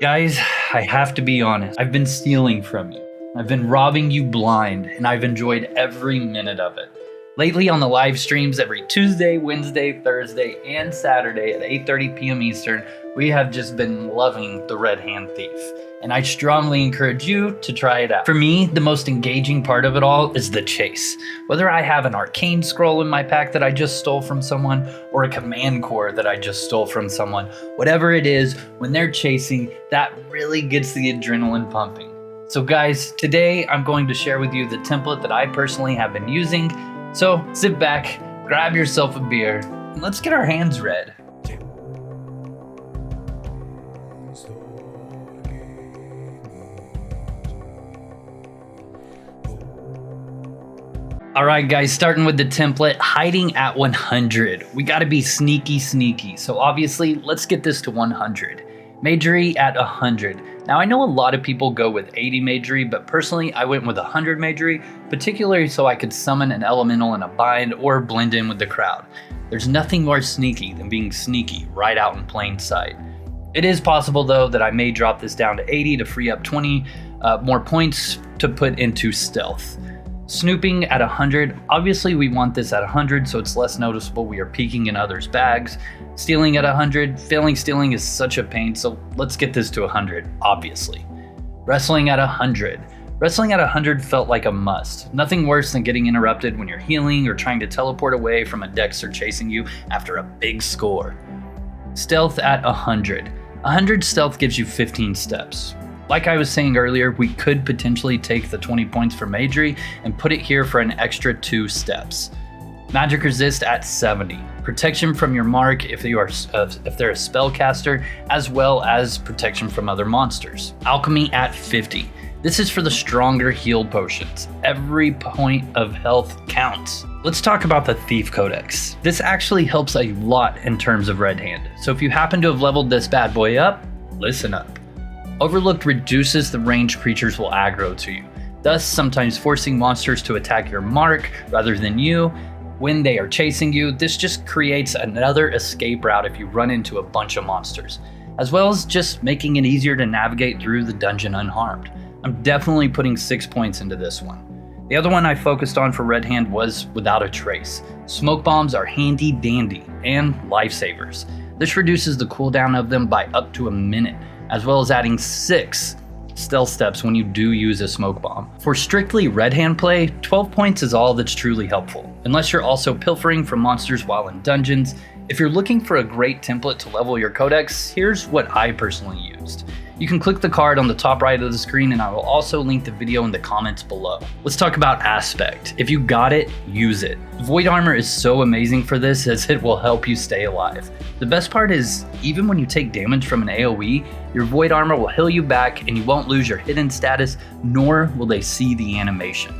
Guys, I have to be honest. I've been stealing from you. I've been robbing you blind, and I've enjoyed every minute of it. Lately on the live streams every Tuesday, Wednesday, Thursday, and Saturday at 8:30 p.m. Eastern, we have just been loving the Redhand Thief, and I strongly encourage you to try it out. For me, the most engaging part of it all is the chase. Whether I have an arcane scroll in my pack that I just stole from someone, or a command core that I just stole from someone, whatever it is, when they're chasing, that really gets the adrenaline pumping. So guys, today I'm going to share with you the template that I personally have been using. So sit back, grab yourself a beer, and let's get our hands red. Alright guys, starting with the template, hiding at 100. We gotta be sneaky. So obviously, let's get this to 100. Magery at 100. Now I know a lot of people go with 80 Magery, but personally I went with 100 Magery, particularly so I could summon an elemental in a bind or blend in with the crowd. There's nothing more sneaky than being sneaky right out in plain sight. It is possible though that I may drop this down to 80 to free up 20 more points to put into stealth. Snooping at 100, obviously we want this at 100 so it's less noticeable we are peeking in others' bags. Stealing at 100, failing stealing is such a pain, so let's get this to 100, obviously. Wrestling at 100. Wrestling at 100 felt like a must. Nothing worse than getting interrupted when you're healing or trying to teleport away from a Dexter chasing you after a big score. Stealth at 100. 100 stealth gives you 15 steps. Like I was saying earlier, we could potentially take the 20 points for Magery and put it here for an extra 2 steps. Magic resist at 70. Protection from your mark if they're a spellcaster, as well as protection from other monsters. Alchemy at 50. This is for the stronger heal potions. Every point of health counts. Let's talk about the Thief Codex. This actually helps a lot in terms of Redhand. So if you happen to have leveled this bad boy up, listen up. Overlooked reduces the range creatures will aggro to you, thus sometimes forcing monsters to attack your mark rather than you. When they are chasing you, this just creates another escape route if you run into a bunch of monsters, as well as just making it easier to navigate through the dungeon unharmed. I'm definitely putting 6 points into this one. The other one I focused on for Redhand was Without a Trace. Smoke bombs are handy dandy and lifesavers. This reduces the cooldown of them by up to a minute, as well as adding 6 stealth steps when you do use a smoke bomb. For strictly Redhand play, 12 points is all that's truly helpful, unless you're also pilfering from monsters while in dungeons. If you're looking for a great template to level your codex, here's what I personally used. You can click the card on the top right of the screen, and I will also link the video in the comments below. Let's talk about aspect. If you got it, use it. Void armor is so amazing for this as it will help you stay alive. The best part is, even when you take damage from an AoE, your void armor will heal you back and you won't lose your hidden status, nor will they see the animation.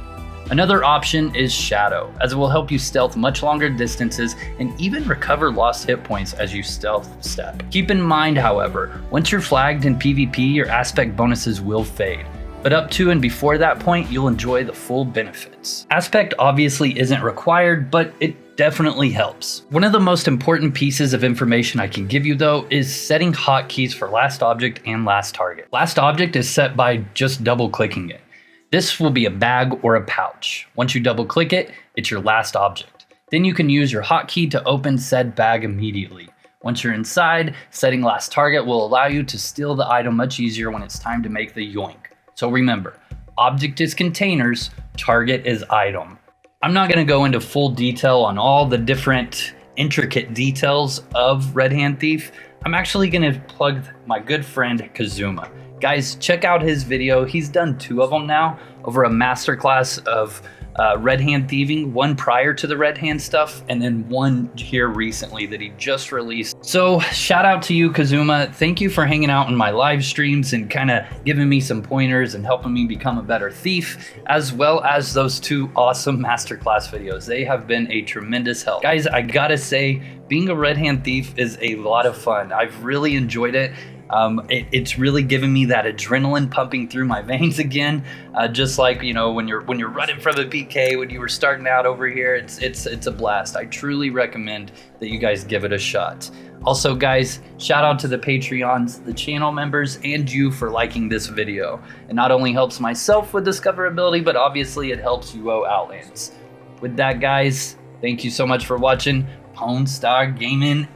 Another option is Shadow, as it will help you stealth much longer distances and even recover lost hit points as you stealth step. Keep in mind, however, once you're flagged in PvP, your aspect bonuses will fade. But up to and before that point, you'll enjoy the full benefits. Aspect obviously isn't required, but it definitely helps. One of the most important pieces of information I can give you though is setting hotkeys for last object and last target. Last object is set by just double clicking it. This will be a bag or a pouch. Once you double click it, it's your last object. Then you can use your hotkey to open said bag immediately. Once you're inside, setting last target will allow you to steal the item much easier when it's time to make the yoink. So remember, object is containers, target is item. I'm not gonna go into full detail on all the different intricate details of Redhand Thief. I'm actually gonna plug my good friend Kazuma. Guys, check out his video. He's done 2 of them now over a masterclass of Redhand thieving, one prior to the Redhand stuff, and then one here recently that he just released. So shout out to you, Kazuma. Thank you for hanging out in my live streams and kind of giving me some pointers and helping me become a better thief, as well as those 2 awesome masterclass videos. They have been a tremendous help. Guys, I gotta say, being a Redhand thief is a lot of fun. I've really enjoyed it. It's really given me that adrenaline pumping through my veins again, just like, you know, when you're running from a PK, when you were starting out over here. It's a blast. I truly recommend that you guys give it a shot. Also, guys, shout out to the Patreons, the channel members, and you for liking this video. It not only helps myself with discoverability, but obviously it helps UO Outlands. With that, guys, thank you so much for watching. Pwn Star Gaming